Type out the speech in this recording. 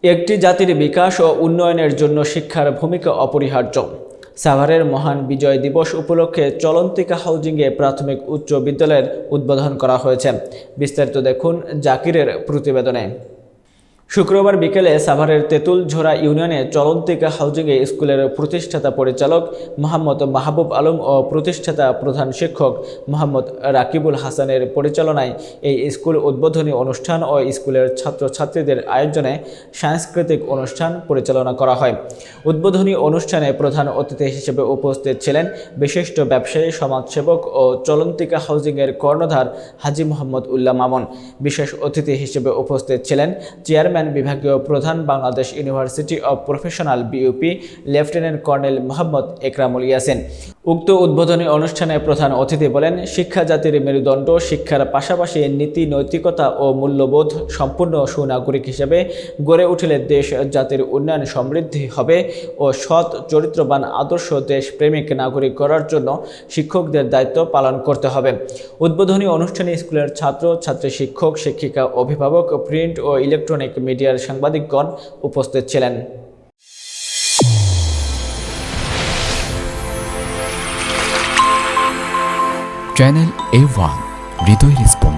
একটি জাতির বিকাশ ও উন্নয়নের জন্য শিক্ষার ভূমিকা অপরিহার্য। সাভারের মহান বিজয় দিবস উপলক্ষে চলন্তিকা হাউজিংয়ে প্রাথমিক উচ্চ বিদ্যালয়ের উদ্বোধন করা হয়েছে। বিস্তারিত দেখুন জাকিরের প্রতিবেদনে। শুক্রবার বিকেলে সাভারের তেঁতুলঝোড়া ইউনিয়নে চলন্তিকা হাউজিংয়ে স্কুলের প্রতিষ্ঠাতা পরিচালক মোহাম্মদ মাহবুব আলম ও প্রতিষ্ঠাতা প্রধান শিক্ষক মোহাম্মদ রাকিবুল হাসানের পরিচালনায় এই স্কুল উদ্বোধনী অনুষ্ঠান ও স্কুলের ছাত্রছাত্রীদের আয়োজনে সাংস্কৃতিক অনুষ্ঠান পরিচালনা করা হয়। উদ্বোধনী অনুষ্ঠানে প্রধান অতিথি হিসেবে উপস্থিত ছিলেন বিশিষ্ট ব্যবসায়ী, সমাজসেবক ও চলন্তিকা হাউজিংয়ের কর্ণধার হাজী মোহাম্মদ উল্লাহ মামুন। বিশেষ অতিথি হিসেবে উপস্থিত ছিলেন চেয়ারম্যান বিভাগীয় প্রধান, Bangladesh university of professional BUP lieutenant colonel Mohammad Ekramul Yasin. উক্ত উদ্বোধনী অনুষ্ঠানে প্রধান অতিথি বলেন, শিক্ষা জাতির মেরুদণ্ড। শিক্ষার পাশাপাশি নীতি, নৈতিকতা ও মূল্যবোধ সম্পূর্ণ সুনাগরিক হিসেবে গড়ে উঠলে দেশ জাতির উন্নয়ন সমৃদ্ধি হবে ও সৎ, চরিত্রবান, আদর্শ দেশপ্রেমিক নাগরিক করার জন্য শিক্ষকদের দায়িত্ব পালন করতে হবে। উদ্বোধনী অনুষ্ঠানে স্কুলের ছাত্র ছাত্রী, শিক্ষক শিক্ষিকা, অভিভাবক, প্রিন্ট ও ইলেকট্রনিক মিডিয়ার সাংবাদিকগণ উপস্থিত ছিলেন। চ্যানেল A1 হৃদয়ের স্পন্দন।